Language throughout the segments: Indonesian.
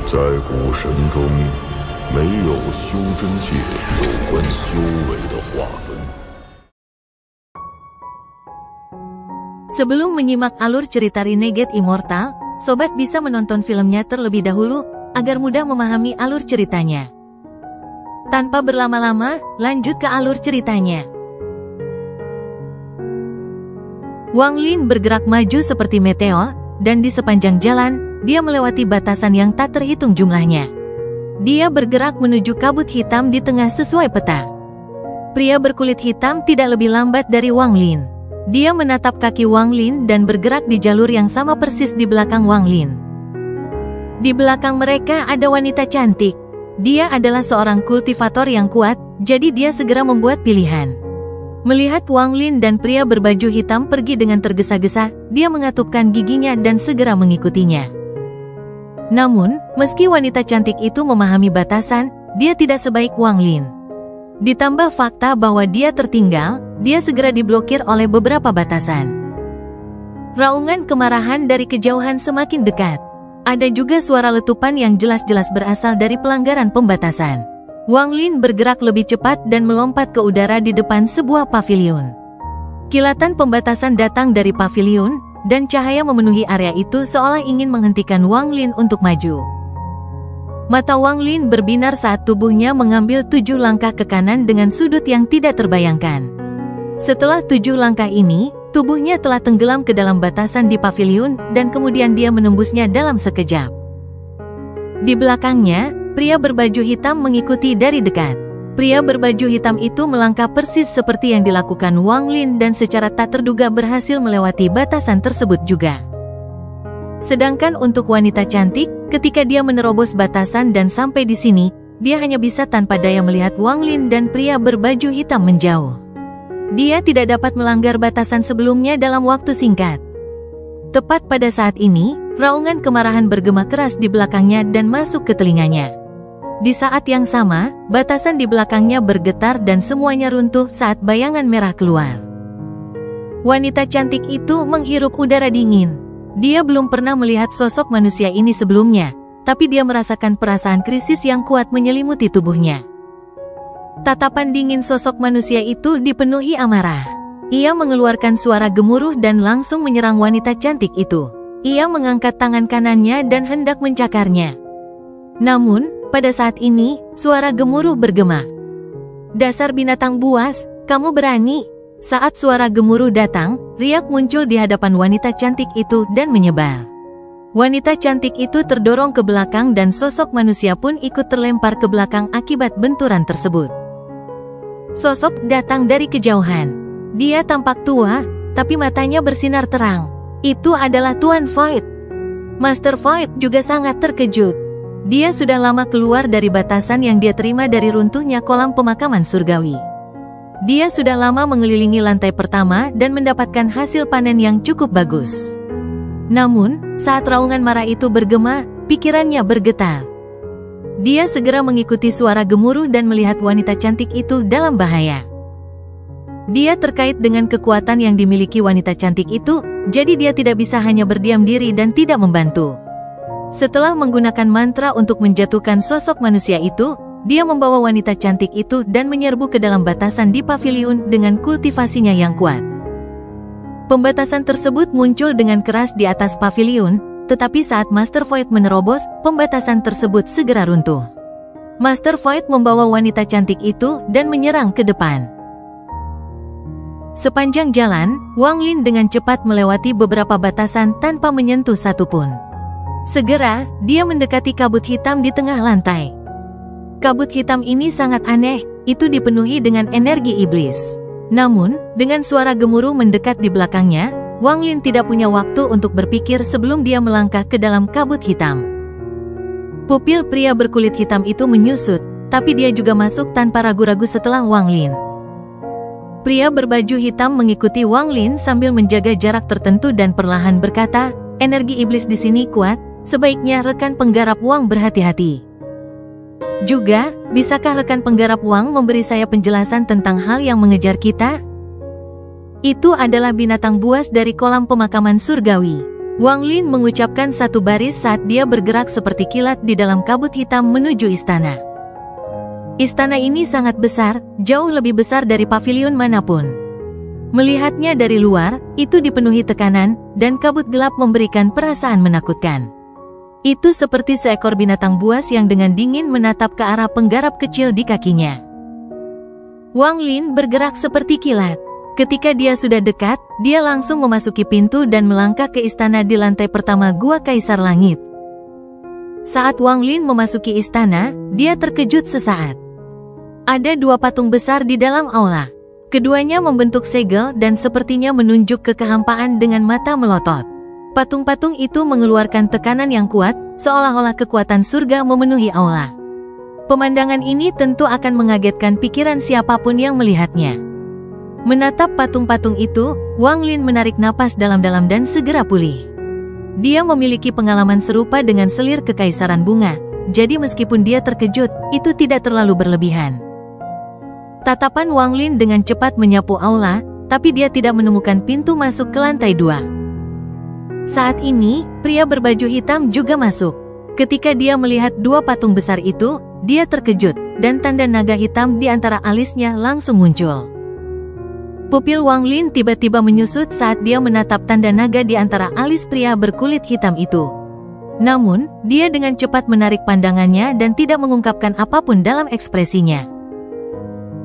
在古神中，没有修真界有关修为的划分。 Sebelum menyimak alur cerita Renegade Immortal, sobat bisa menonton filmnya terlebih dahulu, agar mudah memahami alur ceritanya. Tanpa berlama-lama, lanjut ke alur ceritanya. Wang Lin bergerak maju seperti meteor, dan di sepanjang jalan, dia melewati batasan yang tak terhitung jumlahnya. Dia bergerak menuju kabut hitam di tengah sesuai peta. Pria berkulit hitam tidak lebih lambat dari Wang Lin. Dia menatap kaki Wang Lin dan bergerak di jalur yang sama persis di belakang Wang Lin. Di belakang mereka ada wanita cantik. Dia adalah seorang kultivator yang kuat, jadi dia segera membuat pilihan. Melihat Wang Lin dan pria berbaju hitam pergi dengan tergesa-gesa, dia mengatupkan giginya dan segera mengikutinya. Namun, meski wanita cantik itu memahami batasan, dia tidak sebaik Wang Lin. Ditambah fakta bahwa dia tertinggal, dia segera diblokir oleh beberapa batasan. Raungan kemarahan dari kejauhan semakin dekat. Ada juga suara letupan yang jelas-jelas berasal dari pelanggaran pembatasan. Wang Lin bergerak lebih cepat dan melompat ke udara di depan sebuah paviliun. Kilatan pembatasan datang dari paviliun, dan cahaya memenuhi area itu seolah ingin menghentikan Wang Lin untuk maju. Mata Wang Lin berbinar saat tubuhnya mengambil 7 langkah ke kanan dengan sudut yang tidak terbayangkan. Setelah 7 langkah ini, tubuhnya telah tenggelam ke dalam batasan di paviliun dan kemudian dia menembusnya dalam sekejap. Di belakangnya, pria berbaju hitam mengikuti dari dekat. Pria berbaju hitam itu melangkah persis seperti yang dilakukan Wang Lin dan secara tak terduga berhasil melewati batasan tersebut juga. Sedangkan untuk wanita cantik, ketika dia menerobos batasan dan sampai di sini, dia hanya bisa tanpa daya melihat Wang Lin dan pria berbaju hitam menjauh. Dia tidak dapat melanggar batasan sebelumnya dalam waktu singkat. Tepat pada saat ini, raungan kemarahan bergema keras di belakangnya dan masuk ke telinganya. Di saat yang sama, batasan di belakangnya bergetar dan semuanya runtuh saat bayangan merah keluar. Wanita cantik itu menghirup udara dingin. Dia belum pernah melihat sosok manusia ini sebelumnya, tapi dia merasakan perasaan krisis yang kuat menyelimuti tubuhnya. Tatapan dingin sosok manusia itu dipenuhi amarah. Ia mengeluarkan suara gemuruh dan langsung menyerang wanita cantik itu. Ia mengangkat tangan kanannya dan hendak mencakarnya. Namun, pada saat ini, suara gemuruh bergema. "Dasar binatang buas, kamu berani!" Saat suara gemuruh datang, riak muncul di hadapan wanita cantik itu dan menyebar. Wanita cantik itu terdorong ke belakang dan sosok manusia pun ikut terlempar ke belakang akibat benturan tersebut. Sosok datang dari kejauhan. Dia tampak tua, tapi matanya bersinar terang. Itu adalah Tuan Void. Master Void juga sangat terkejut. Dia sudah lama keluar dari batasan yang dia terima dari runtuhnya kolam pemakaman surgawi. Dia sudah lama mengelilingi lantai pertama dan mendapatkan hasil panen yang cukup bagus. Namun, saat raungan marah itu bergema, pikirannya bergetar. Dia segera mengikuti suara gemuruh dan melihat wanita cantik itu dalam bahaya. Dia terkait dengan kekuatan yang dimiliki wanita cantik itu, jadi dia tidak bisa hanya berdiam diri dan tidak membantu. Setelah menggunakan mantra untuk menjatuhkan sosok manusia itu, dia membawa wanita cantik itu dan menyerbu ke dalam batasan di paviliun dengan kultivasinya yang kuat. Pembatasan tersebut muncul dengan keras di atas paviliun, tetapi saat Master Void menerobos, pembatasan tersebut segera runtuh. Master Void membawa wanita cantik itu dan menyerang ke depan. Sepanjang jalan, Wang Lin dengan cepat melewati beberapa batasan tanpa menyentuh satupun. Segera, dia mendekati kabut hitam di tengah lantai. Kabut hitam ini sangat aneh, itu dipenuhi dengan energi iblis. Namun, dengan suara gemuruh mendekat di belakangnya, Wang Lin tidak punya waktu untuk berpikir sebelum dia melangkah ke dalam kabut hitam. Pupil pria berkulit hitam itu menyusut, tapi dia juga masuk tanpa ragu-ragu setelah Wang Lin. Pria berbaju hitam mengikuti Wang Lin sambil menjaga jarak tertentu dan perlahan berkata, "Energi iblis di sini kuat, sebaiknya rekan penggarap Wang berhati-hati. Juga, bisakah rekan penggarap Wang memberi saya penjelasan tentang hal yang mengejar kita?" Itu adalah binatang buas dari kolam pemakaman surgawi. Wang Lin mengucapkan satu baris saat dia bergerak seperti kilat di dalam kabut hitam menuju istana. Istana ini sangat besar, jauh lebih besar dari pavilion manapun. Melihatnya dari luar, itu dipenuhi tekanan, dan kabut gelap memberikan perasaan menakutkan. Itu seperti seekor binatang buas yang dengan dingin menatap ke arah penggarap kecil di kakinya. Wang Lin bergerak seperti kilat. Ketika dia sudah dekat, dia langsung memasuki pintu dan melangkah ke istana di lantai pertama Gua Kaisar Langit. Saat Wang Lin memasuki istana, dia terkejut sesaat. Ada dua patung besar di dalam aula. Keduanya membentuk segel dan sepertinya menunjuk ke kehampaan dengan mata melotot. Patung-patung itu mengeluarkan tekanan yang kuat, seolah-olah kekuatan surga memenuhi aula. Pemandangan ini tentu akan mengagetkan pikiran siapapun yang melihatnya. Menatap patung-patung itu, Wang Lin menarik napas dalam-dalam dan segera pulih. Dia memiliki pengalaman serupa dengan selir kekaisaran bunga, jadi meskipun dia terkejut, itu tidak terlalu berlebihan. Tatapan Wang Lin dengan cepat menyapu aula, tapi dia tidak menemukan pintu masuk ke lantai 2. Saat ini, pria berbaju hitam juga masuk. Ketika dia melihat dua patung besar itu, dia terkejut, dan tanda naga hitam di antara alisnya langsung muncul. Pupil Wang Lin tiba-tiba menyusut saat dia menatap tanda naga di antara alis pria berkulit hitam itu. Namun, dia dengan cepat menarik pandangannya dan tidak mengungkapkan apapun dalam ekspresinya.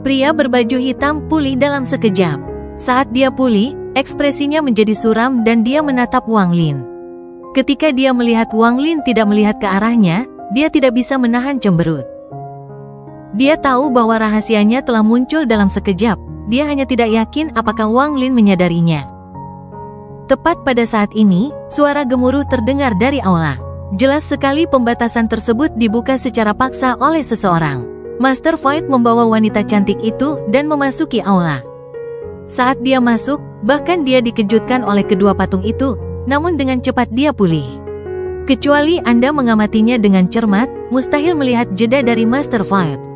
Pria berbaju hitam pulih dalam sekejap. Saat dia pulih, ekspresinya menjadi suram dan dia menatap Wang Lin. Ketika dia melihat Wang Lin tidak melihat ke arahnya, dia tidak bisa menahan cemberut. Dia tahu bahwa rahasianya telah muncul dalam sekejap. Dia hanya tidak yakin apakah Wang Lin menyadarinya. Tepat pada saat ini, suara gemuruh terdengar dari aula. Jelas sekali pembatasan tersebut dibuka secara paksa oleh seseorang. Master Void membawa wanita cantik itu dan memasuki aula. Saat dia masuk, bahkan dia dikejutkan oleh kedua patung itu, namun dengan cepat dia pulih. Kecuali Anda mengamatinya dengan cermat, mustahil melihat jeda dari Master Void.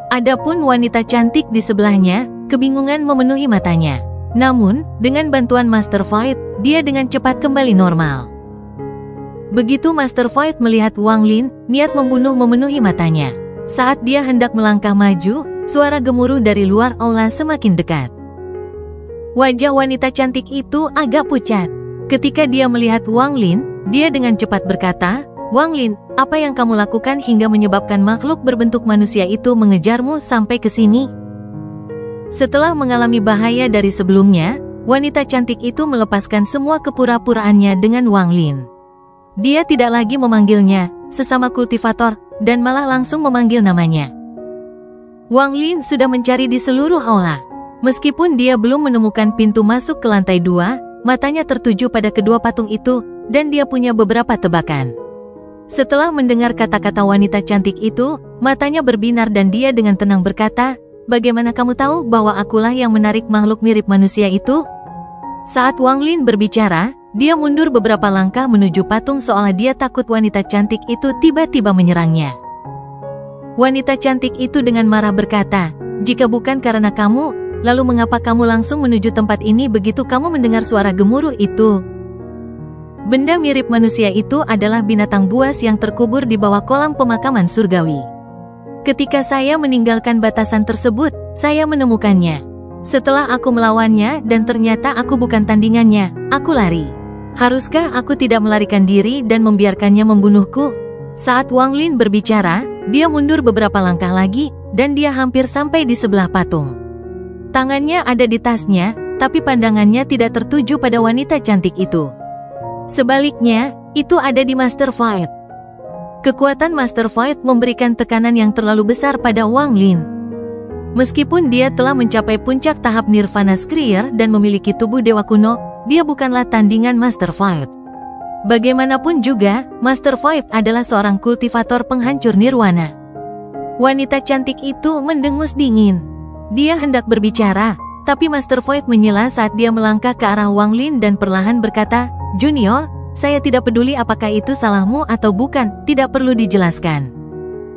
Adapun wanita cantik di sebelahnya, kebingungan memenuhi matanya. Namun, dengan bantuan Master Void, dia dengan cepat kembali normal. Begitu Master Void melihat Wang Lin, niat membunuh memenuhi matanya. Saat dia hendak melangkah maju, suara gemuruh dari luar aula semakin dekat. Wajah wanita cantik itu agak pucat. Ketika dia melihat Wang Lin, dia dengan cepat berkata, "Wang Lin, apa yang kamu lakukan hingga menyebabkan makhluk berbentuk manusia itu mengejarmu sampai ke sini?" Setelah mengalami bahaya dari sebelumnya, wanita cantik itu melepaskan semua kepura-puraannya dengan Wang Lin. Dia tidak lagi memanggilnya sesama kultivator, dan malah langsung memanggil namanya. Wang Lin sudah mencari di seluruh aula. Meskipun dia belum menemukan pintu masuk ke lantai 2, matanya tertuju pada kedua patung itu, dan dia punya beberapa tebakan. Setelah mendengar kata-kata wanita cantik itu, matanya berbinar dan dia dengan tenang berkata, "Bagaimana kamu tahu bahwa akulah yang menarik makhluk mirip manusia itu?" Saat Wang Lin berbicara, dia mundur beberapa langkah menuju patung seolah dia takut wanita cantik itu tiba-tiba menyerangnya. Wanita cantik itu dengan marah berkata, "Jika bukan karena kamu, lalu mengapa kamu langsung menuju tempat ini begitu kamu mendengar suara gemuruh itu?" Benda mirip manusia itu adalah binatang buas yang terkubur di bawah kolam pemakaman surgawi. Ketika saya meninggalkan batasan tersebut, saya menemukannya. Setelah aku melawannya dan ternyata aku bukan tandingannya, aku lari. Haruskah aku tidak melarikan diri dan membiarkannya membunuhku? Saat Wang Lin berbicara, dia mundur beberapa langkah lagi, dan dia hampir sampai di sebelah patung. Tangannya ada di tasnya, tapi pandangannya tidak tertuju pada wanita cantik itu. Sebaliknya, itu ada di Master Void. Kekuatan Master Void memberikan tekanan yang terlalu besar pada Wang Lin. Meskipun dia telah mencapai puncak tahap Nirvana Skrier dan memiliki tubuh dewa kuno, dia bukanlah tandingan Master Void. Bagaimanapun juga, Master Void adalah seorang kultivator penghancur nirwana. Wanita cantik itu mendengus dingin. Dia hendak berbicara, tapi Master Void menyela saat dia melangkah ke arah Wang Lin dan perlahan berkata, "Junior, saya tidak peduli apakah itu salahmu atau bukan, tidak perlu dijelaskan.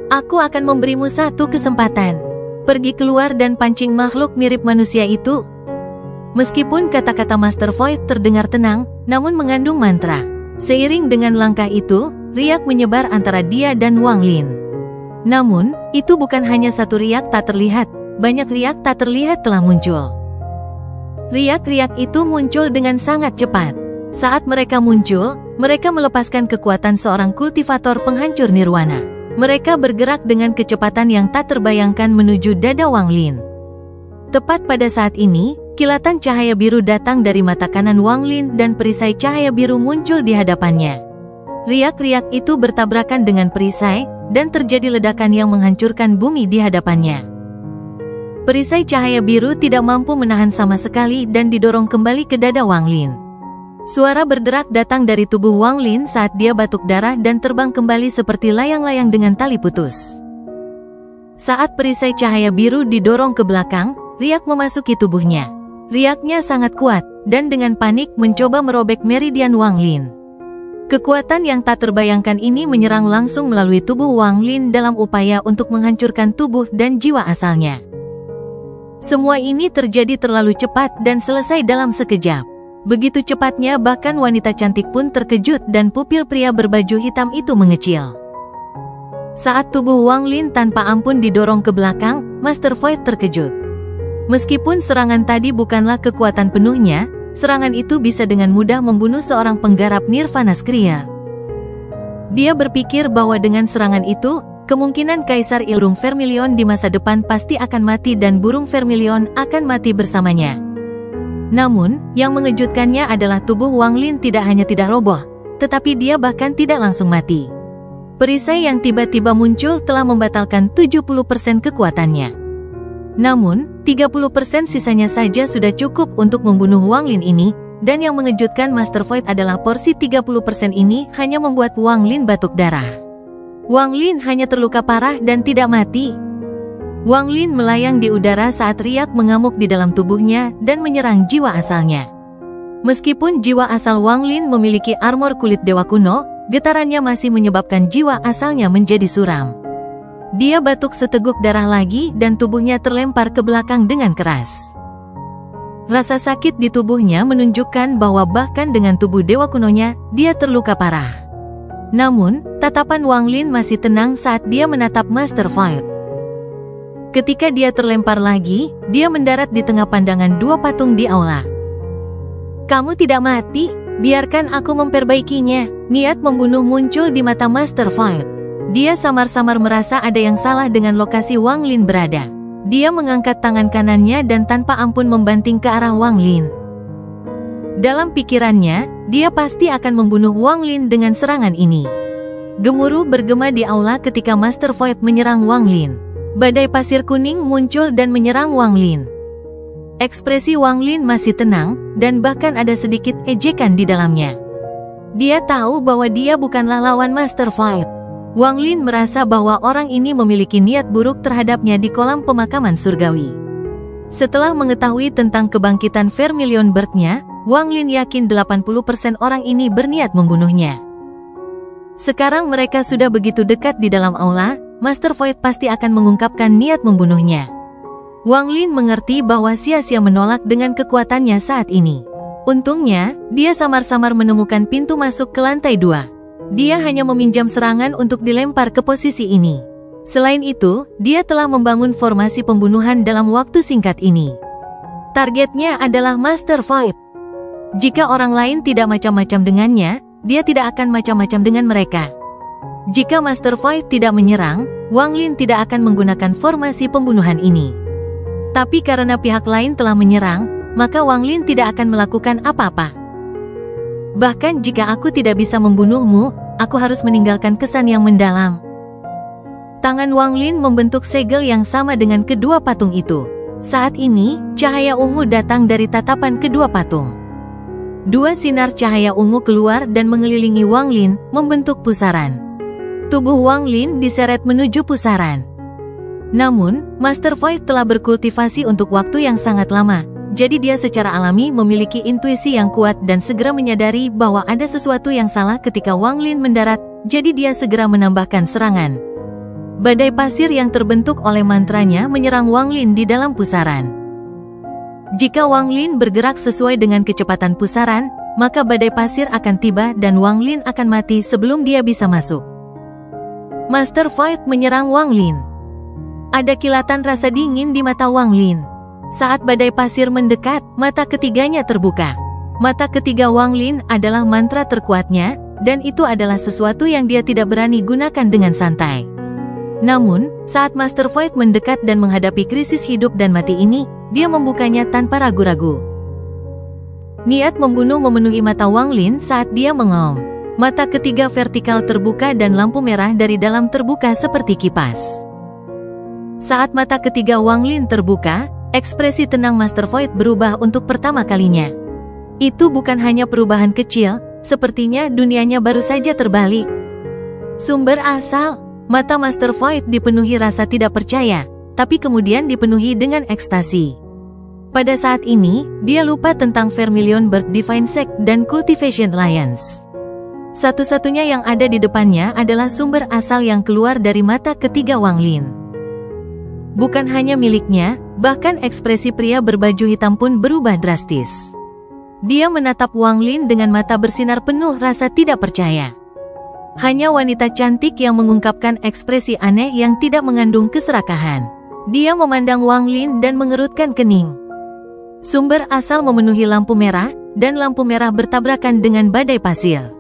Aku akan memberimu satu kesempatan. Pergi keluar dan pancing makhluk mirip manusia itu." Meskipun kata-kata Master Void terdengar tenang, namun mengandung mantra. Seiring dengan langkah itu, riak menyebar antara dia dan Wang Lin. Namun, itu bukan hanya satu riak tak terlihat, banyak riak tak terlihat telah muncul. Riak-riak itu muncul dengan sangat cepat. Saat mereka muncul, mereka melepaskan kekuatan seorang kultivator penghancur nirwana. Mereka bergerak dengan kecepatan yang tak terbayangkan menuju dada Wang Lin. Tepat pada saat ini, kilatan cahaya biru datang dari mata kanan Wang Lin dan perisai cahaya biru muncul di hadapannya. Riak-riak itu bertabrakan dengan perisai, dan terjadi ledakan yang menghancurkan bumi di hadapannya. Perisai cahaya biru tidak mampu menahan sama sekali dan didorong kembali ke dada Wang Lin. Suara berderak datang dari tubuh Wang Lin saat dia batuk darah dan terbang kembali seperti layang-layang dengan tali putus. Saat perisai cahaya biru didorong ke belakang, riak memasuki tubuhnya. Riaknya sangat kuat, dan dengan panik mencoba merobek meridian Wang Lin. Kekuatan yang tak terbayangkan ini menyerang langsung melalui tubuh Wang Lin dalam upaya untuk menghancurkan tubuh dan jiwa asalnya. Semua ini terjadi terlalu cepat dan selesai dalam sekejap. Begitu cepatnya bahkan wanita cantik pun terkejut dan pupil pria berbaju hitam itu mengecil. Saat tubuh Wang Lin tanpa ampun didorong ke belakang, Master Void terkejut. Meskipun serangan tadi bukanlah kekuatan penuhnya, serangan itu bisa dengan mudah membunuh seorang penggarap Nirvana Skriya. Dia berpikir bahwa dengan serangan itu, kemungkinan Kaisar Ilrung Vermilion di masa depan pasti akan mati dan burung Vermilion akan mati bersamanya. Namun, yang mengejutkannya adalah tubuh Wang Lin tidak hanya tidak roboh, tetapi dia bahkan tidak langsung mati. Perisai yang tiba-tiba muncul telah membatalkan 70% kekuatannya. Namun, 30% sisanya saja sudah cukup untuk membunuh Wang Lin ini, dan yang mengejutkan Master Void adalah porsi 30% ini hanya membuat Wang Lin batuk darah. Wang Lin hanya terluka parah dan tidak mati. Wang Lin melayang di udara saat riak mengamuk di dalam tubuhnya dan menyerang jiwa asalnya. Meskipun jiwa asal Wang Lin memiliki armor kulit dewa kuno, getarannya masih menyebabkan jiwa asalnya menjadi suram. Dia batuk seteguk darah lagi dan tubuhnya terlempar ke belakang dengan keras. Rasa sakit di tubuhnya menunjukkan bahwa bahkan dengan tubuh dewa kunonya, dia terluka parah. Namun, tatapan Wang Lin masih tenang saat dia menatap Master Void. Ketika dia terlempar lagi, dia mendarat di tengah pandangan dua patung di aula. "Kamu tidak mati, biarkan aku memperbaikinya." Niat membunuh muncul di mata Master Void. Dia samar-samar merasa ada yang salah dengan lokasi Wang Lin berada. Dia mengangkat tangan kanannya dan tanpa ampun membanting ke arah Wang Lin. Dalam pikirannya, dia pasti akan membunuh Wang Lin dengan serangan ini. Gemuruh bergema di aula ketika Master Void menyerang Wang Lin. Badai pasir kuning muncul dan menyerang Wang Lin. Ekspresi Wang Lin masih tenang, dan bahkan ada sedikit ejekan di dalamnya. Dia tahu bahwa dia bukanlah lawan Master Void. Wang Lin merasa bahwa orang ini memiliki niat buruk terhadapnya di kolam pemakaman surgawi. Setelah mengetahui tentang kebangkitan Vermilion Bird-nya, Wang Lin yakin 80% orang ini berniat membunuhnya. Sekarang mereka sudah begitu dekat di dalam aula, Master Void pasti akan mengungkapkan niat membunuhnya. Wang Lin mengerti bahwa sia-sia menolak dengan kekuatannya saat ini. Untungnya, dia samar-samar menemukan pintu masuk ke lantai 2. Dia hanya meminjam serangan untuk dilempar ke posisi ini. Selain itu, dia telah membangun formasi pembunuhan dalam waktu singkat ini. Targetnya adalah Master Void. Jika orang lain tidak macam-macam dengannya, dia tidak akan macam-macam dengan mereka. Jika Master Void tidak menyerang, Wang Lin tidak akan menggunakan formasi pembunuhan ini. Tapi karena pihak lain telah menyerang, maka Wang Lin tidak akan melakukan apa-apa. Bahkan jika aku tidak bisa membunuhmu, aku harus meninggalkan kesan yang mendalam. Tangan Wang Lin membentuk segel yang sama dengan kedua patung itu. Saat ini, cahaya ungu datang dari tatapan kedua patung. Dua sinar cahaya ungu keluar dan mengelilingi Wang Lin, membentuk pusaran. Tubuh Wang Lin diseret menuju pusaran. Namun, Master Void telah berkultivasi untuk waktu yang sangat lama. Jadi dia secara alami memiliki intuisi yang kuat dan segera menyadari bahwa ada sesuatu yang salah ketika Wang Lin mendarat, jadi dia segera menambahkan serangan. Badai pasir yang terbentuk oleh mantranya menyerang Wang Lin di dalam pusaran. Jika Wang Lin bergerak sesuai dengan kecepatan pusaran, maka badai pasir akan tiba dan Wang Lin akan mati sebelum dia bisa masuk. Master Void menyerang Wang Lin. Ada kilatan rasa dingin di mata Wang Lin. Saat badai pasir mendekat, mata ketiganya terbuka. Mata ketiga Wang Lin adalah mantra terkuatnya, dan itu adalah sesuatu yang dia tidak berani gunakan dengan santai. Namun, saat Master Void mendekat dan menghadapi krisis hidup dan mati ini, dia membukanya tanpa ragu-ragu. Niat membunuh memenuhi mata Wang Lin saat dia mengaum. Mata ketiga vertikal terbuka dan lampu merah dari dalam terbuka seperti kipas. Saat mata ketiga Wang Lin terbuka, ekspresi tenang Master Void berubah untuk pertama kalinya. Itu bukan hanya perubahan kecil, sepertinya dunianya baru saja terbalik. Sumber asal, mata Master Void dipenuhi rasa tidak percaya, tapi kemudian dipenuhi dengan ekstasi. Pada saat ini, dia lupa tentang Vermilion Bird Divine Sect dan Cultivation Alliance. Satu-satunya yang ada di depannya adalah sumber asal yang keluar dari mata ketiga Wang Lin. Bukan hanya miliknya, bahkan ekspresi pria berbaju hitam pun berubah drastis. Dia menatap Wang Lin dengan mata bersinar penuh rasa tidak percaya. Hanya wanita cantik yang mengungkapkan ekspresi aneh yang tidak mengandung keserakahan. Dia memandang Wang Lin dan mengerutkan kening. Sumber asal memenuhi lampu merah, dan lampu merah bertabrakan dengan badai pasir.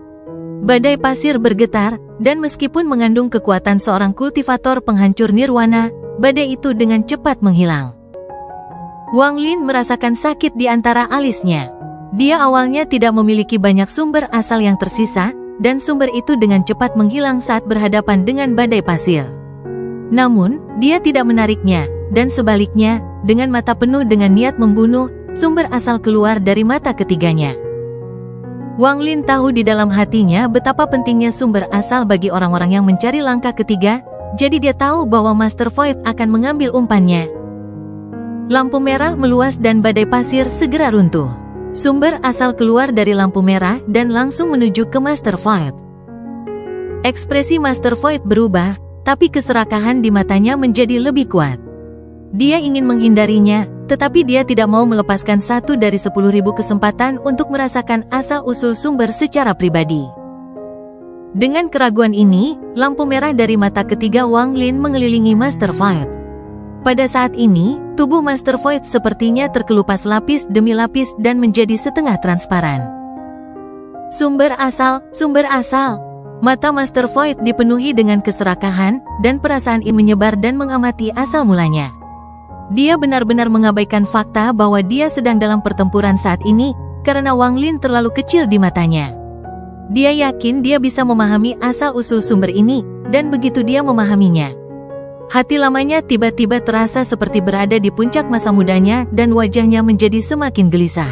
Badai pasir bergetar, dan meskipun mengandung kekuatan seorang kultivator penghancur nirwana, badai itu dengan cepat menghilang. Wang Lin merasakan sakit di antara alisnya. Dia awalnya tidak memiliki banyak sumber asal yang tersisa, dan sumber itu dengan cepat menghilang saat berhadapan dengan badai pasir. Namun, dia tidak menariknya, dan sebaliknya, dengan mata penuh dengan niat membunuh, sumber asal keluar dari mata ketiganya. Wang Lin tahu di dalam hatinya betapa pentingnya sumber asal bagi orang-orang yang mencari langkah ketiga, jadi dia tahu bahwa Master Void akan mengambil umpannya. Lampu merah meluas dan badai pasir segera runtuh. Sumber asal keluar dari lampu merah dan langsung menuju ke Master Void. Ekspresi Master Void berubah, tapi keserakahan di matanya menjadi lebih kuat. Dia ingin menghindarinya, tetapi dia tidak mau melepaskan 1 dari 10.000 kesempatan untuk merasakan asal-usul sumber secara pribadi. Dengan keraguan ini, lampu merah dari mata ketiga Wang Lin mengelilingi Master Void. Pada saat ini, tubuh Master Void sepertinya terkelupas lapis demi lapis dan menjadi setengah transparan. Sumber asal, sumber asal. Mata Master Void dipenuhi dengan keserakahan, dan perasaan ini menyebar dan mengamati asal mulanya. Dia benar-benar mengabaikan fakta bahwa dia sedang dalam pertempuran saat ini, karena Wang Lin terlalu kecil di matanya. Dia yakin dia bisa memahami asal-usul sumber ini, dan begitu dia memahaminya, hati lamanya tiba-tiba terasa seperti berada di puncak masa mudanya dan wajahnya menjadi semakin gelisah.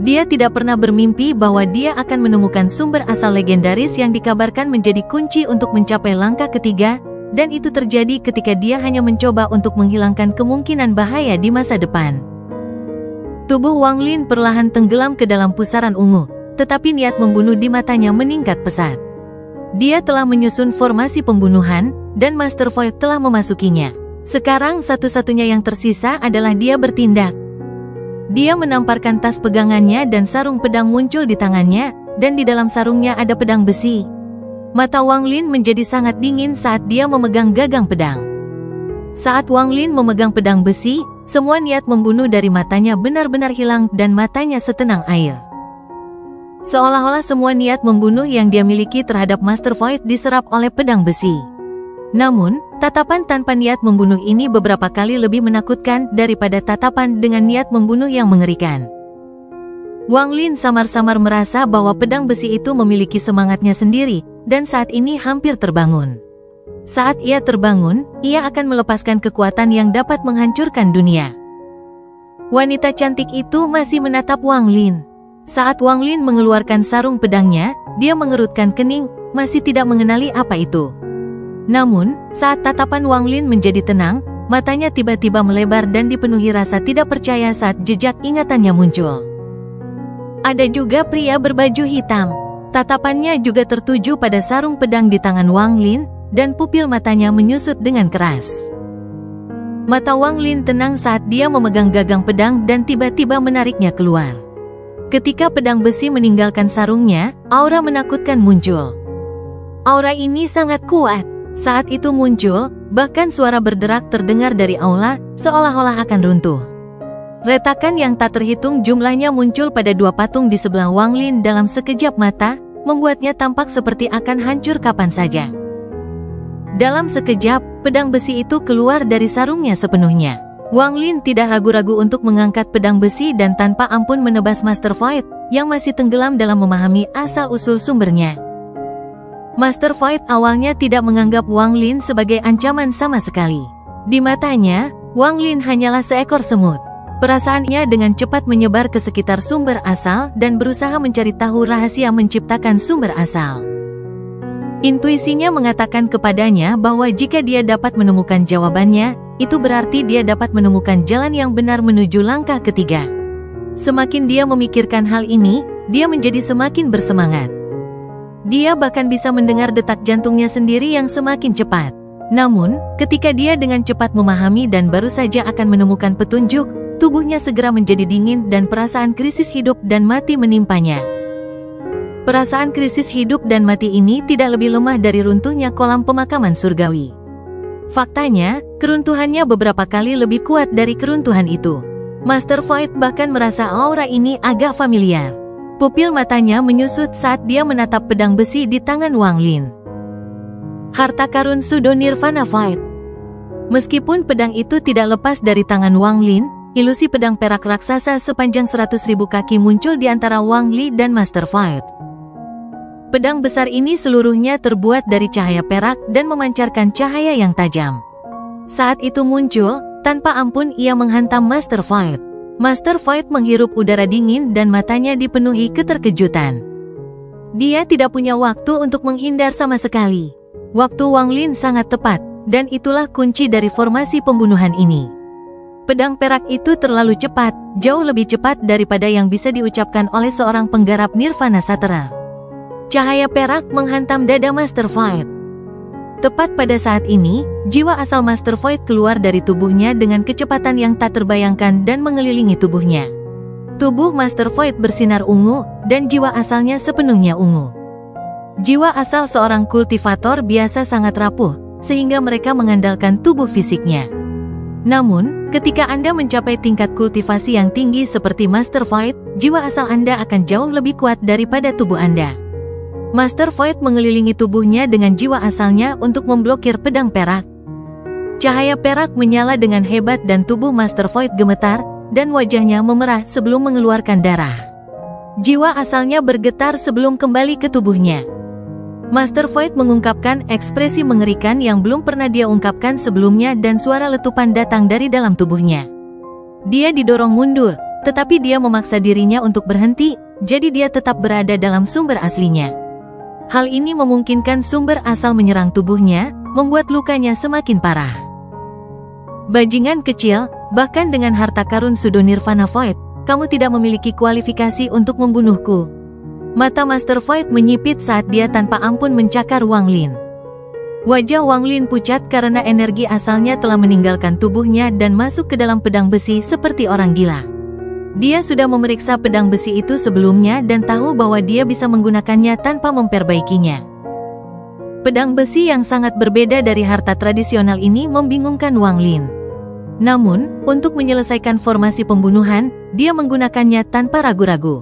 Dia tidak pernah bermimpi bahwa dia akan menemukan sumber asal legendaris yang dikabarkan menjadi kunci untuk mencapai langkah ketiga, dan itu terjadi ketika dia hanya mencoba untuk menghilangkan kemungkinan bahaya di masa depan. Tubuh Wang Lin perlahan tenggelam ke dalam pusaran ungu, tetapi niat membunuh di matanya meningkat pesat. Dia telah menyusun formasi pembunuhan, dan Master Void telah memasukinya. Sekarang satu-satunya yang tersisa adalah dia bertindak. Dia menamparkan tas pegangannya dan sarung pedang muncul di tangannya, dan di dalam sarungnya ada pedang besi. Mata Wang Lin menjadi sangat dingin saat dia memegang gagang pedang. Saat Wang Lin memegang pedang besi, semua niat membunuh dari matanya benar-benar hilang dan matanya setenang air. Seolah-olah semua niat membunuh yang dia miliki terhadap Master Void diserap oleh pedang besi. Namun, tatapan tanpa niat membunuh ini beberapa kali lebih menakutkan daripada tatapan dengan niat membunuh yang mengerikan. Wang Lin samar-samar merasa bahwa pedang besi itu memiliki semangatnya sendiri, dan saat ini hampir terbangun. Saat ia terbangun, ia akan melepaskan kekuatan yang dapat menghancurkan dunia. Wanita cantik itu masih menatap Wang Lin. Saat Wang Lin mengeluarkan sarung pedangnya, dia mengerutkan kening, masih tidak mengenali apa itu. Namun, saat tatapan Wang Lin menjadi tenang, matanya tiba-tiba melebar dan dipenuhi rasa tidak percaya saat jejak ingatannya muncul. Ada juga pria berbaju hitam. Tatapannya juga tertuju pada sarung pedang di tangan Wang Lin, dan pupil matanya menyusut dengan keras. Mata Wang Lin tenang saat dia memegang gagang pedang dan tiba-tiba menariknya keluar. Ketika pedang besi meninggalkan sarungnya, aura menakutkan muncul. Aura ini sangat kuat. Saat itu muncul, bahkan suara berderak terdengar dari aula, seolah-olah akan runtuh. Retakan yang tak terhitung jumlahnya muncul pada dua patung di sebelah Wang Lin dalam sekejap mata, membuatnya tampak seperti akan hancur kapan saja. Dalam sekejap, pedang besi itu keluar dari sarungnya sepenuhnya. Wang Lin tidak ragu-ragu untuk mengangkat pedang besi dan tanpa ampun menebas Master Void, yang masih tenggelam dalam memahami asal-usul sumbernya. Master Void awalnya tidak menganggap Wang Lin sebagai ancaman sama sekali. Di matanya, Wang Lin hanyalah seekor semut. Perasaannya dengan cepat menyebar ke sekitar sumber asal dan berusaha mencari tahu rahasia menciptakan sumber asal. Intuisinya mengatakan kepadanya bahwa jika dia dapat menemukan jawabannya, itu berarti dia dapat menemukan jalan yang benar menuju langkah ketiga. Semakin dia memikirkan hal ini, dia menjadi semakin bersemangat. Dia bahkan bisa mendengar detak jantungnya sendiri yang semakin cepat. Namun, ketika dia dengan cepat memahami dan baru saja akan menemukan petunjuk, tubuhnya segera menjadi dingin dan perasaan krisis hidup dan mati menimpanya. Perasaan krisis hidup dan mati ini tidak lebih lemah dari runtuhnya kolam pemakaman surgawi. Faktanya, keruntuhannya beberapa kali lebih kuat dari keruntuhan itu. Master Void bahkan merasa aura ini agak familiar. Pupil matanya menyusut saat dia menatap pedang besi di tangan Wang Lin. Harta karun Pseudo Nirvana Void. Meskipun pedang itu tidak lepas dari tangan Wang Lin, ilusi pedang perak raksasa sepanjang 100.000 kaki muncul di antara Wang Lin dan Master Void. Pedang besar ini seluruhnya terbuat dari cahaya perak dan memancarkan cahaya yang tajam. Saat itu muncul, tanpa ampun ia menghantam Master Void. Master Void menghirup udara dingin dan matanya dipenuhi keterkejutan. Dia tidak punya waktu untuk menghindar sama sekali. Waktu Wang Lin sangat tepat, dan itulah kunci dari formasi pembunuhan ini. Pedang perak itu terlalu cepat, jauh lebih cepat daripada yang bisa diucapkan oleh seorang penggarap Nirvana Sutera. Cahaya perak menghantam dada Master Void. Tepat pada saat ini, jiwa asal Master Void keluar dari tubuhnya dengan kecepatan yang tak terbayangkan dan mengelilingi tubuhnya. Tubuh Master Void bersinar ungu, dan jiwa asalnya sepenuhnya ungu. Jiwa asal seorang kultivator biasa sangat rapuh, sehingga mereka mengandalkan tubuh fisiknya. Namun, ketika Anda mencapai tingkat kultivasi yang tinggi seperti Master Void, jiwa asal Anda akan jauh lebih kuat daripada tubuh Anda. Master Void mengelilingi tubuhnya dengan jiwa asalnya untuk memblokir pedang perak. Cahaya perak menyala dengan hebat dan tubuh Master Void gemetar, dan wajahnya memerah sebelum mengeluarkan darah. Jiwa asalnya bergetar sebelum kembali ke tubuhnya. Master Void mengungkapkan ekspresi mengerikan yang belum pernah dia ungkapkan sebelumnya dan suara letupan datang dari dalam tubuhnya. Dia didorong mundur, tetapi dia memaksa dirinya untuk berhenti, jadi dia tetap berada dalam sumber aslinya. Hal ini memungkinkan sumber asal menyerang tubuhnya, membuat lukanya semakin parah. Bajingan kecil, bahkan dengan harta karun Pseudo Nirvana Void, kamu tidak memiliki kualifikasi untuk membunuhku. Mata Master Void menyipit saat dia tanpa ampun mencakar Wang Lin. Wajah Wang Lin pucat karena energi asalnya telah meninggalkan tubuhnya dan masuk ke dalam pedang besi seperti orang gila. Dia sudah memeriksa pedang besi itu sebelumnya dan tahu bahwa dia bisa menggunakannya tanpa memperbaikinya. Pedang besi yang sangat berbeda dari harta tradisional ini membingungkan Wang Lin. Namun, untuk menyelesaikan formasi pembunuhan, dia menggunakannya tanpa ragu-ragu.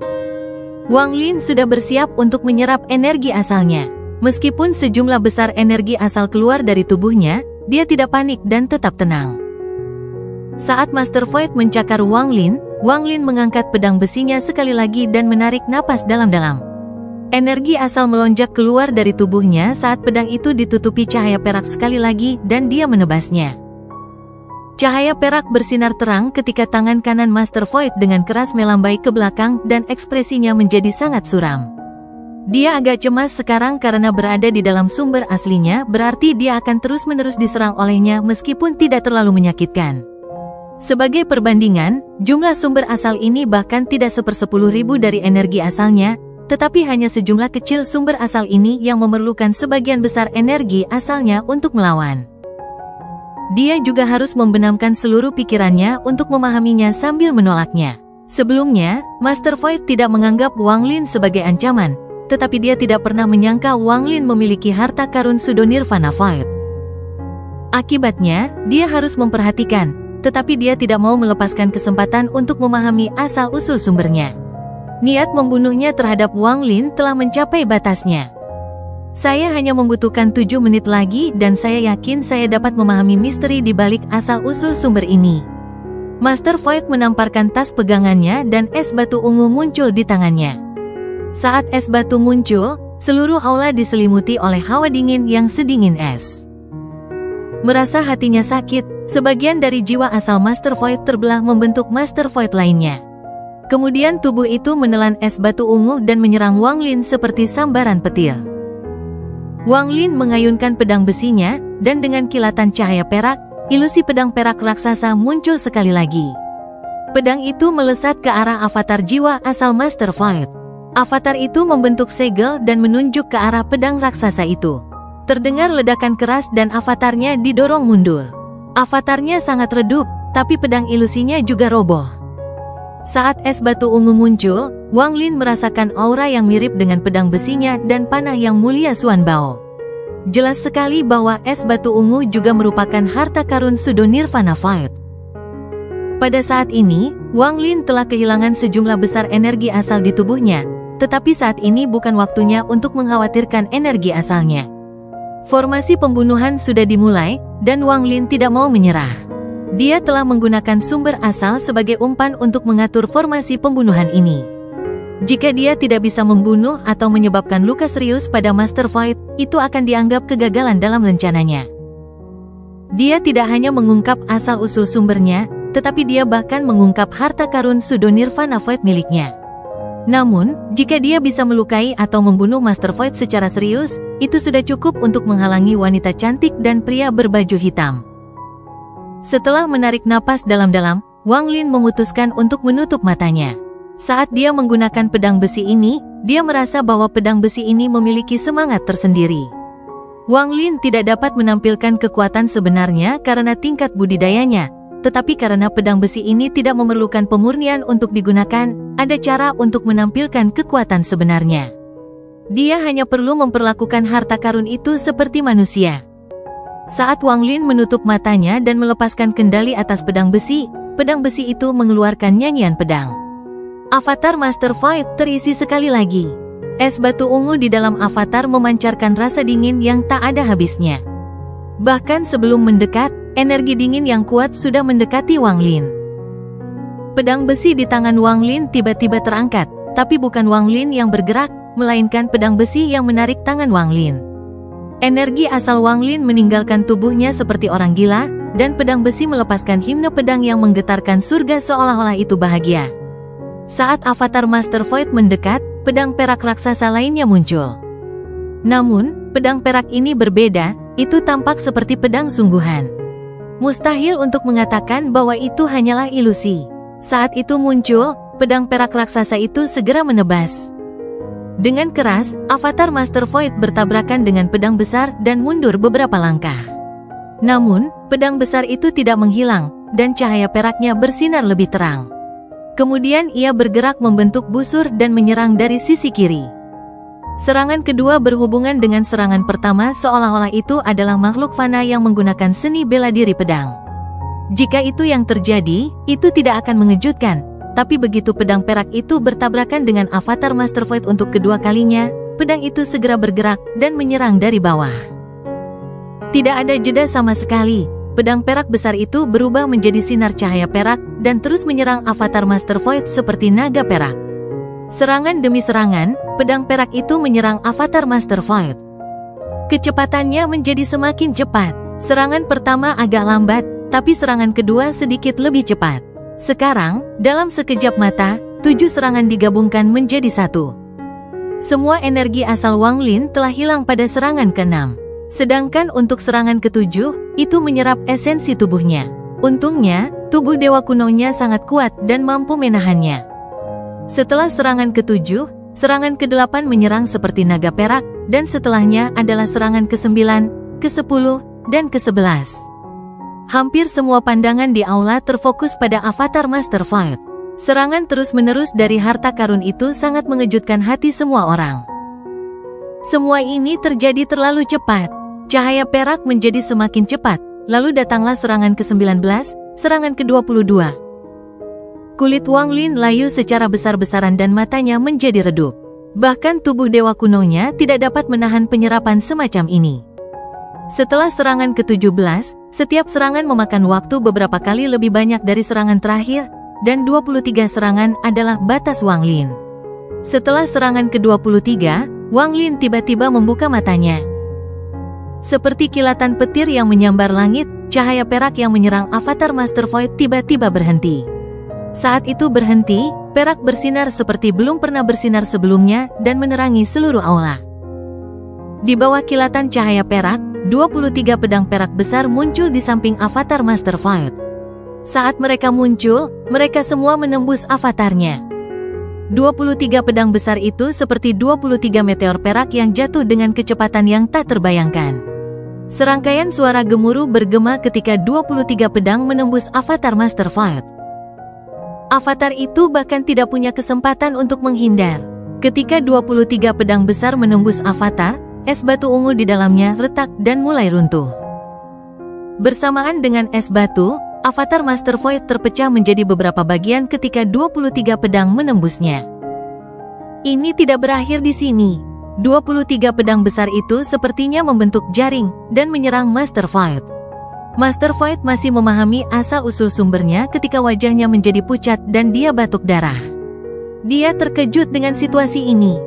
Wang Lin sudah bersiap untuk menyerap energi asalnya. Meskipun sejumlah besar energi asal keluar dari tubuhnya, dia tidak panik dan tetap tenang. Saat Master Void mencakar Wang Lin mengangkat pedang besinya sekali lagi dan menarik napas dalam-dalam. Energi asal melonjak keluar dari tubuhnya saat pedang itu ditutupi cahaya perak sekali lagi dan dia menebasnya. Cahaya perak bersinar terang ketika tangan kanan Master Void dengan keras melambai ke belakang dan ekspresinya menjadi sangat suram. Dia agak cemas sekarang karena berada di dalam sumber aslinya, berarti dia akan terus-menerus diserang olehnya meskipun tidak terlalu menyakitkan. Sebagai perbandingan, jumlah sumber asal ini bahkan tidak 1/10.000 dari energi asalnya, tetapi hanya sejumlah kecil sumber asal ini yang memerlukan sebagian besar energi asalnya untuk melawan. Dia juga harus membenamkan seluruh pikirannya untuk memahaminya sambil menolaknya. Sebelumnya, Master Void tidak menganggap Wang Lin sebagai ancaman, tetapi dia tidak pernah menyangka Wang Lin memiliki harta karun pseudo Nirvana Void. Akibatnya, dia harus memperhatikan, tetapi dia tidak mau melepaskan kesempatan untuk memahami asal-usul sumbernya. Niat membunuhnya terhadap Wang Lin telah mencapai batasnya. Saya hanya membutuhkan 7 menit lagi dan saya yakin saya dapat memahami misteri di balik asal-usul sumber ini. Master Void menamparkan tas pegangannya dan es batu ungu muncul di tangannya. Saat es batu muncul, seluruh aula diselimuti oleh hawa dingin yang sedingin es. Merasa hatinya sakit, sebagian dari jiwa asal Master Void terbelah membentuk Master Void lainnya. Kemudian tubuh itu menelan es batu ungu dan menyerang Wang Lin seperti sambaran petir. Wang Lin mengayunkan pedang besinya, dan dengan kilatan cahaya perak, ilusi pedang perak raksasa muncul sekali lagi. Pedang itu melesat ke arah avatar jiwa asal Master Void. Avatar itu membentuk segel dan menunjuk ke arah pedang raksasa itu. Terdengar ledakan keras dan avatarnya didorong mundur. Avatarnya sangat redup, tapi pedang ilusinya juga roboh. Saat es batu ungu muncul, Wang Lin merasakan aura yang mirip dengan pedang besinya dan panah yang mulia Xuan Bao. Jelas sekali bahwa es batu ungu juga merupakan harta karun pseudo Nirvana Void. Pada saat ini, Wang Lin telah kehilangan sejumlah besar energi asal di tubuhnya, tetapi saat ini bukan waktunya untuk mengkhawatirkan energi asalnya. Formasi pembunuhan sudah dimulai, dan Wang Lin tidak mau menyerah. Dia telah menggunakan sumber asal sebagai umpan untuk mengatur formasi pembunuhan ini. Jika dia tidak bisa membunuh atau menyebabkan luka serius pada Master Void, itu akan dianggap kegagalan dalam rencananya. Dia tidak hanya mengungkap asal-usul sumbernya, tetapi dia bahkan mengungkap harta karun pseudo Nirvana Void miliknya. Namun, jika dia bisa melukai atau membunuh Master Void secara serius, itu sudah cukup untuk menghalangi wanita cantik dan pria berbaju hitam. Setelah menarik napas dalam-dalam, Wang Lin memutuskan untuk menutup matanya. Saat dia menggunakan pedang besi ini, dia merasa bahwa pedang besi ini memiliki semangat tersendiri. Wang Lin tidak dapat menampilkan kekuatan sebenarnya karena tingkat budidayanya, tetapi karena pedang besi ini tidak memerlukan pemurnian untuk digunakan, ada cara untuk menampilkan kekuatan sebenarnya. Dia hanya perlu memperlakukan harta karun itu seperti manusia. Saat Wang Lin menutup matanya dan melepaskan kendali atas pedang besi itu mengeluarkan nyanyian pedang. Avatar Master Void terisi sekali lagi. Es batu ungu di dalam avatar memancarkan rasa dingin yang tak ada habisnya. Bahkan sebelum mendekat, energi dingin yang kuat sudah mendekati Wang Lin. Pedang besi di tangan Wang Lin tiba-tiba terangkat, tapi bukan Wang Lin yang bergerak, melainkan pedang besi yang menarik tangan Wang Lin. Energi asal Wang Lin meninggalkan tubuhnya seperti orang gila, dan pedang besi melepaskan himne pedang yang menggetarkan surga seolah-olah itu bahagia. Saat avatar Master Void mendekat, pedang perak raksasa lainnya muncul. Namun, pedang perak ini berbeda, itu tampak seperti pedang sungguhan. Mustahil untuk mengatakan bahwa itu hanyalah ilusi. Saat itu muncul, pedang perak raksasa itu segera menebas. Dengan keras, avatar Master Void bertabrakan dengan pedang besar dan mundur beberapa langkah. Namun, pedang besar itu tidak menghilang, dan cahaya peraknya bersinar lebih terang. Kemudian ia bergerak membentuk busur dan menyerang dari sisi kiri. Serangan kedua berhubungan dengan serangan pertama seolah-olah itu adalah makhluk fana yang menggunakan seni bela diri pedang. Jika itu yang terjadi, itu tidak akan mengejutkan, tapi begitu pedang perak itu bertabrakan dengan avatar Master Void untuk kedua kalinya, pedang itu segera bergerak dan menyerang dari bawah. Tidak ada jeda sama sekali. Pedang perak besar itu berubah menjadi sinar cahaya perak dan terus menyerang avatar Master Void seperti naga perak. Serangan demi serangan, pedang perak itu menyerang avatar Master Void. Kecepatannya menjadi semakin cepat. Serangan pertama agak lambat, tapi serangan kedua sedikit lebih cepat. Sekarang, dalam sekejap mata, 7 serangan digabungkan menjadi 1. Semua energi asal Wang Lin telah hilang pada serangan ke-6. Sedangkan untuk serangan ke-7, itu menyerap esensi tubuhnya. Untungnya, tubuh dewa kunonya sangat kuat dan mampu menahannya. Setelah serangan ke-7, serangan ke-8 menyerang seperti naga perak, dan setelahnya adalah serangan ke-9, ke-10, dan ke-11. Hampir semua pandangan di aula terfokus pada avatar Master Void. Serangan terus-menerus dari harta karun itu sangat mengejutkan hati semua orang. Semua ini terjadi terlalu cepat. Cahaya perak menjadi semakin cepat, lalu datanglah serangan ke-19, serangan ke-22. Kulit Wang Lin layu secara besar-besaran dan matanya menjadi redup. Bahkan tubuh dewa kunonya tidak dapat menahan penyerapan semacam ini. Setelah serangan ke-17, setiap serangan memakan waktu beberapa kali lebih banyak dari serangan terakhir, dan 23 serangan adalah batas Wang Lin. Setelah serangan ke-23, Wang Lin tiba-tiba membuka matanya. Seperti kilatan petir yang menyambar langit, cahaya perak yang menyerang avatar Master Void tiba-tiba berhenti. Saat itu berhenti, perak bersinar seperti belum pernah bersinar sebelumnya dan menerangi seluruh aula. Di bawah kilatan cahaya perak, 23 pedang perak besar muncul di samping avatar Master Void. Saat mereka muncul, mereka semua menembus avatarnya. 23 pedang besar itu seperti 23 meteor perak yang jatuh dengan kecepatan yang tak terbayangkan. Serangkaian suara gemuruh bergema ketika 23 pedang menembus avatar Master Void. Avatar itu bahkan tidak punya kesempatan untuk menghindar. Ketika 23 pedang besar menembus avatar, es batu ungu di dalamnya retak dan mulai runtuh. Bersamaan dengan es batu, avatar Master Void terpecah menjadi beberapa bagian ketika 23 pedang menembusnya. Ini tidak berakhir di sini. 23 pedang besar itu sepertinya membentuk jaring dan menyerang Master Void. Master Void masih memahami asal-usul sumbernya ketika wajahnya menjadi pucat dan dia batuk darah. Dia terkejut dengan situasi ini.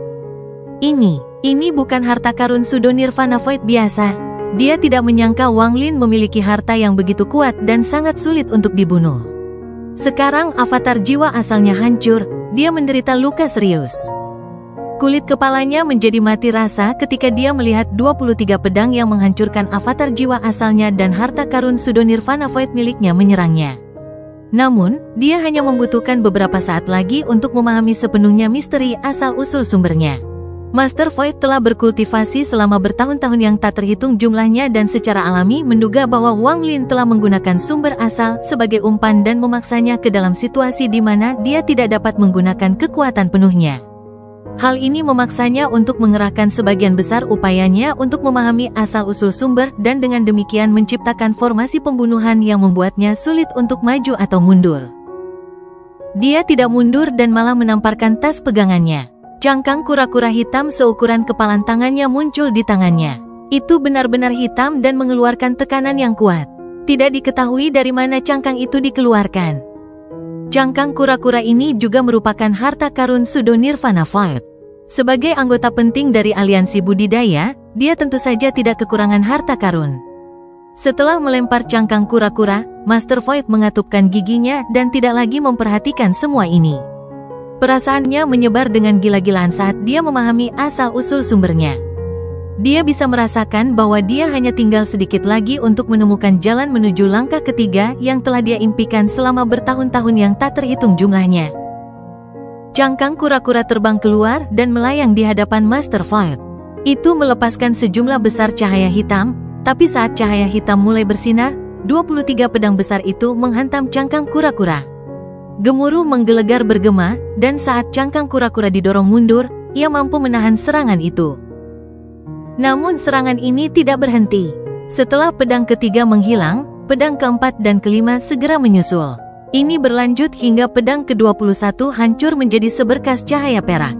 Ini bukan harta karun Sudo Nirvana Void biasa. Dia tidak menyangka Wang Lin memiliki harta yang begitu kuat dan sangat sulit untuk dibunuh. Sekarang avatar jiwa asalnya hancur, dia menderita luka serius. Kulit kepalanya menjadi mati rasa ketika dia melihat 23 pedang yang menghancurkan avatar jiwa asalnya dan harta karun Sudo Nirvana Void miliknya menyerangnya. Namun, dia hanya membutuhkan beberapa saat lagi untuk memahami sepenuhnya misteri asal-usul sumbernya. Master Void telah berkultivasi selama bertahun-tahun yang tak terhitung jumlahnya dan secara alami menduga bahwa Wang Lin telah menggunakan sumber asal sebagai umpan dan memaksanya ke dalam situasi di mana dia tidak dapat menggunakan kekuatan penuhnya. Hal ini memaksanya untuk mengerahkan sebagian besar upayanya untuk memahami asal-usul sumber dan dengan demikian menciptakan formasi pembunuhan yang membuatnya sulit untuk maju atau mundur. Dia tidak mundur dan malah menamparkan tas pegangannya. Cangkang kura-kura hitam seukuran kepalan tangannya muncul di tangannya. Itu benar-benar hitam dan mengeluarkan tekanan yang kuat. Tidak diketahui dari mana cangkang itu dikeluarkan. Cangkang kura-kura ini juga merupakan harta karun Sudo Nirvana Void. Sebagai anggota penting dari aliansi budidaya, dia tentu saja tidak kekurangan harta karun. Setelah melempar cangkang kura-kura, Master Void mengatupkan giginya dan tidak lagi memperhatikan semua ini. Perasaannya menyebar dengan gila-gilaan saat dia memahami asal-usul sumbernya. Dia bisa merasakan bahwa dia hanya tinggal sedikit lagi untuk menemukan jalan menuju langkah ketiga yang telah dia impikan selama bertahun-tahun yang tak terhitung jumlahnya. Cangkang kura-kura terbang keluar dan melayang di hadapan Master Void. Itu melepaskan sejumlah besar cahaya hitam, tapi saat cahaya hitam mulai bersinar, 23 pedang besar itu menghantam cangkang kura-kura. Gemuruh menggelegar bergema, dan saat cangkang kura-kura didorong mundur, ia mampu menahan serangan itu. Namun serangan ini tidak berhenti. Setelah pedang ketiga menghilang, pedang keempat dan kelima segera menyusul. Ini berlanjut hingga pedang ke-21 hancur menjadi seberkas cahaya perak.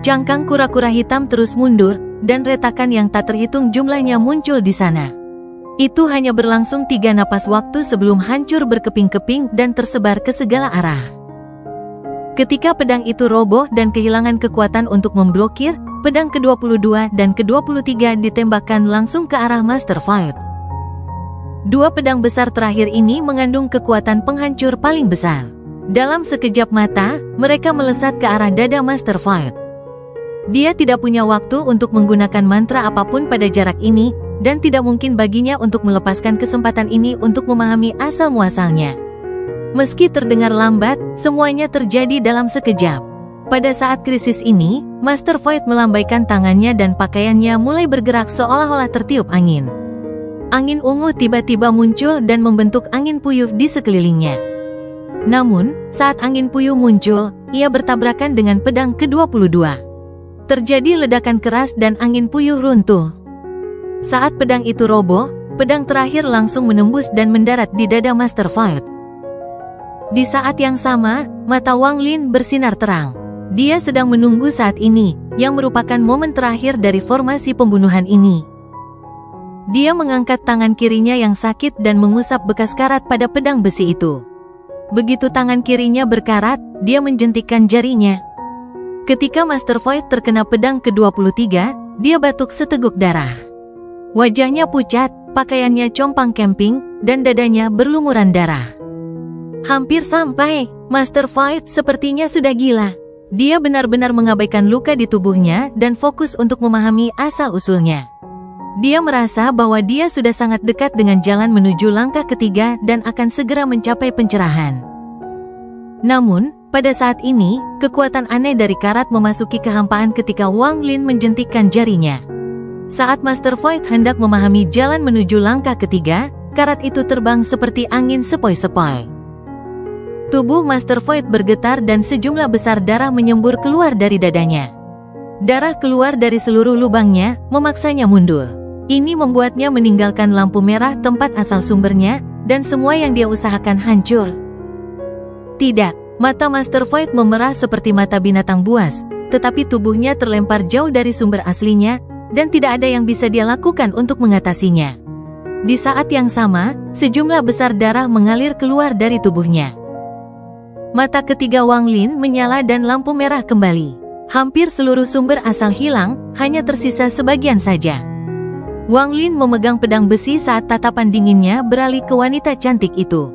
Cangkang kura-kura hitam terus mundur, dan retakan yang tak terhitung jumlahnya muncul di sana. Itu hanya berlangsung 3 napas waktu sebelum hancur berkeping-keping dan tersebar ke segala arah. Ketika pedang itu roboh dan kehilangan kekuatan untuk memblokir, pedang ke-22 dan ke-23 ditembakkan langsung ke arah Master Void. 2 pedang besar terakhir ini mengandung kekuatan penghancur paling besar. Dalam sekejap mata, mereka melesat ke arah dada Master Void. Dia tidak punya waktu untuk menggunakan mantra apapun pada jarak ini, dan tidak mungkin baginya untuk melepaskan kesempatan ini untuk memahami asal-muasalnya. Meski terdengar lambat, semuanya terjadi dalam sekejap. Pada saat krisis ini, Master Void melambaikan tangannya dan pakaiannya mulai bergerak seolah-olah tertiup angin. Angin ungu tiba-tiba muncul dan membentuk angin puyuh di sekelilingnya. Namun, saat angin puyuh muncul, ia bertabrakan dengan pedang ke-22. Terjadi ledakan keras dan angin puyuh runtuh. Saat pedang itu roboh, pedang terakhir langsung menembus dan mendarat di dada Master Void. Di saat yang sama, mata Wang Lin bersinar terang. Dia sedang menunggu saat ini, yang merupakan momen terakhir dari formasi pembunuhan ini. Dia mengangkat tangan kirinya yang sakit dan mengusap bekas karat pada pedang besi itu. Begitu tangan kirinya berkarat, dia menjentikkan jarinya. Ketika Master Void terkena pedang ke-23, dia batuk seteguk darah. Wajahnya pucat, pakaiannya compang camping, dan dadanya berlumuran darah. Hampir sampai, Master Void sepertinya sudah gila. Dia benar-benar mengabaikan luka di tubuhnya dan fokus untuk memahami asal-usulnya. Dia merasa bahwa dia sudah sangat dekat dengan jalan menuju langkah ketiga dan akan segera mencapai pencerahan. Namun, pada saat ini, kekuatan aneh dari karat memasuki kehampaan ketika Wang Lin menjentikkan jarinya. Saat Master Void hendak memahami jalan menuju langkah ketiga, karat itu terbang seperti angin sepoi-sepoi. Tubuh Master Void bergetar dan sejumlah besar darah menyembur keluar dari dadanya. Darah keluar dari seluruh lubangnya, memaksanya mundur. Ini membuatnya meninggalkan lampu merah tempat asal sumbernya, dan semua yang dia usahakan hancur. Tidak, mata Master Void memerah seperti mata binatang buas, tetapi tubuhnya terlempar jauh dari sumber aslinya, dan tidak ada yang bisa dia lakukan untuk mengatasinya. Di saat yang sama, sejumlah besar darah mengalir keluar dari tubuhnya. Mata ketiga Wang Lin menyala dan lampu merah kembali. Hampir seluruh sumber asal hilang, hanya tersisa sebagian saja. Wang Lin memegang pedang besi saat tatapan dinginnya beralih ke wanita cantik itu.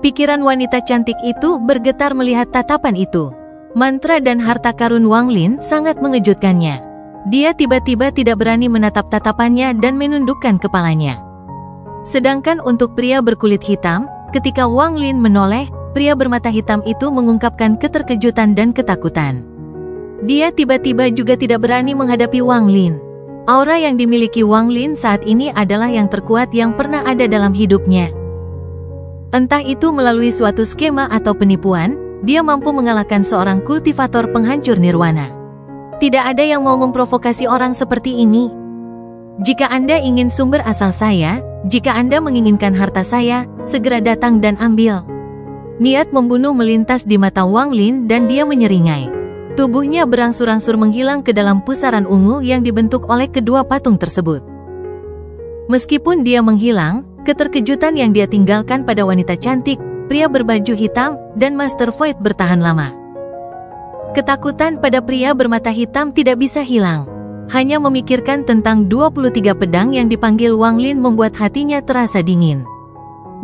Pikiran wanita cantik itu bergetar melihat tatapan itu. Mantra dan harta karun Wang Lin sangat mengejutkannya. Dia tiba-tiba tidak berani menatap tatapannya dan menundukkan kepalanya. Sedangkan untuk pria berkulit hitam, ketika Wang Lin menoleh, pria bermata hitam itu mengungkapkan keterkejutan dan ketakutan. Dia tiba-tiba juga tidak berani menghadapi Wang Lin. Aura yang dimiliki Wang Lin saat ini adalah yang terkuat yang pernah ada dalam hidupnya. Entah itu melalui suatu skema atau penipuan, dia mampu mengalahkan seorang kultivator penghancur nirwana. Tidak ada yang mau memprovokasi orang seperti ini. Jika Anda ingin sumber asal saya, jika Anda menginginkan harta saya, segera datang dan ambil. Niat membunuh melintas di mata Wang Lin dan dia menyeringai. Tubuhnya berangsur-angsur menghilang ke dalam pusaran ungu yang dibentuk oleh kedua patung tersebut. Meskipun dia menghilang, keterkejutan yang dia tinggalkan pada wanita cantik, pria berbaju hitam, dan Master Void bertahan lama. Ketakutan pada pria bermata hitam tidak bisa hilang. Hanya memikirkan tentang 23 pedang yang dipanggil Wang Lin membuat hatinya terasa dingin.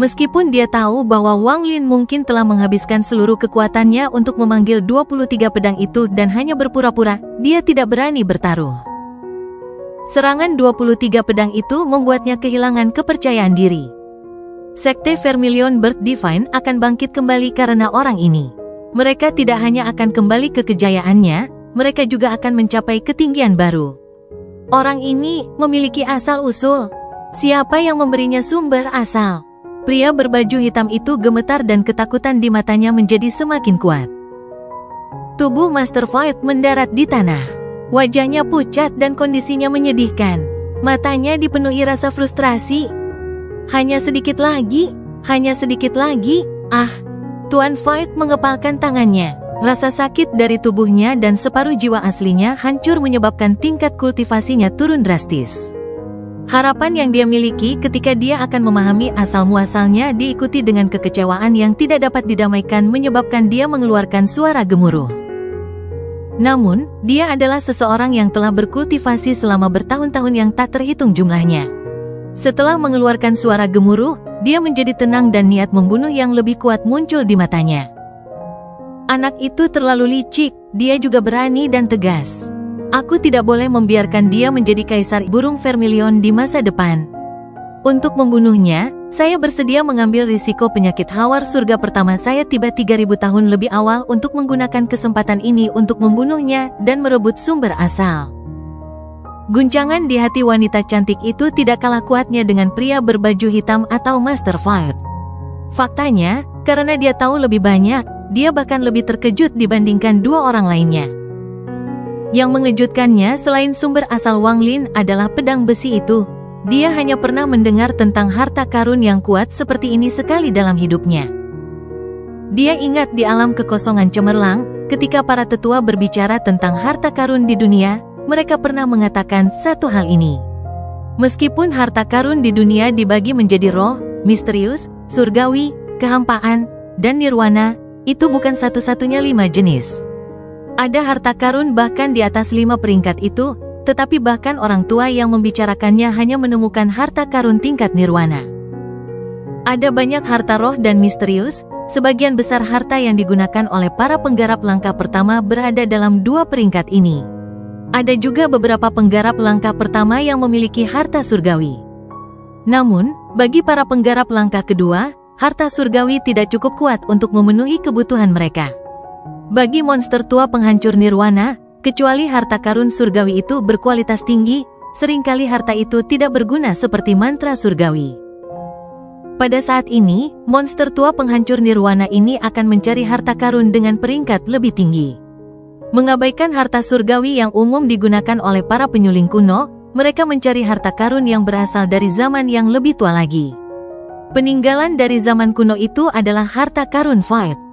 Meskipun dia tahu bahwa Wang Lin mungkin telah menghabiskan seluruh kekuatannya untuk memanggil 23 pedang itu dan hanya berpura-pura, dia tidak berani bertaruh. Serangan 23 pedang itu membuatnya kehilangan kepercayaan diri. Sekte Vermilion Birth Divine akan bangkit kembali karena orang ini. Mereka tidak hanya akan kembali ke kejayaannya, mereka juga akan mencapai ketinggian baru. Orang ini memiliki asal-usul. Siapa yang memberinya sumber asal? Pria berbaju hitam itu gemetar dan ketakutan di matanya menjadi semakin kuat. Tubuh Master Void mendarat di tanah. Wajahnya pucat dan kondisinya menyedihkan. Matanya dipenuhi rasa frustrasi. Hanya sedikit lagi, hanya sedikit lagi. Tuan Void mengepalkan tangannya. Rasa sakit dari tubuhnya dan separuh jiwa aslinya hancur menyebabkan tingkat kultivasinya turun drastis. Harapan yang dia miliki ketika dia akan memahami asal-muasalnya diikuti dengan kekecewaan yang tidak dapat didamaikan menyebabkan dia mengeluarkan suara gemuruh. Namun, dia adalah seseorang yang telah berkultivasi selama bertahun-tahun yang tak terhitung jumlahnya. Setelah mengeluarkan suara gemuruh, dia menjadi tenang dan niat membunuh yang lebih kuat muncul di matanya. Anak itu terlalu licik, dia juga berani dan tegas. Aku tidak boleh membiarkan dia menjadi kaisar burung Vermilion di masa depan. Untuk membunuhnya, saya bersedia mengambil risiko penyakit hawar surga pertama saya tiba 3000 tahun lebih awal untuk menggunakan kesempatan ini untuk membunuhnya dan merebut sumber asal. Guncangan di hati wanita cantik itu tidak kalah kuatnya dengan pria berbaju hitam atau Master Void. Faktanya, Karena dia tahu lebih banyak, dia bahkan lebih terkejut dibandingkan dua orang lainnya. Yang mengejutkannya selain sumber asal Wang Lin adalah pedang besi itu. Dia hanya pernah mendengar tentang harta karun yang kuat seperti ini sekali dalam hidupnya. Dia ingat di alam kekosongan cemerlang, ketika para tetua berbicara tentang harta karun di dunia, mereka pernah mengatakan satu hal ini. Meskipun harta karun di dunia dibagi menjadi roh, misterius, surgawi, kehampaan, dan nirwana, itu bukan satu-satunya 5 jenis. Ada harta karun bahkan di atas 5 peringkat itu, tetapi bahkan orang tua yang membicarakannya hanya menemukan harta karun tingkat nirwana. Ada banyak harta roh dan misterius, sebagian besar harta yang digunakan oleh para penggarap langkah pertama berada dalam 2 peringkat ini. Ada juga beberapa penggarap langkah pertama yang memiliki harta surgawi. Namun, bagi para penggarap langkah kedua, harta surgawi tidak cukup kuat untuk memenuhi kebutuhan mereka. Bagi monster tua penghancur nirwana, kecuali harta karun surgawi itu berkualitas tinggi, seringkali harta itu tidak berguna seperti mantra surgawi. Pada saat ini, monster tua penghancur nirwana ini akan mencari harta karun dengan peringkat lebih tinggi. Mengabaikan harta surgawi yang umum digunakan oleh para penyuling kuno, mereka mencari harta karun yang berasal dari zaman yang lebih tua lagi. Peninggalan dari zaman kuno itu adalah harta karun Void.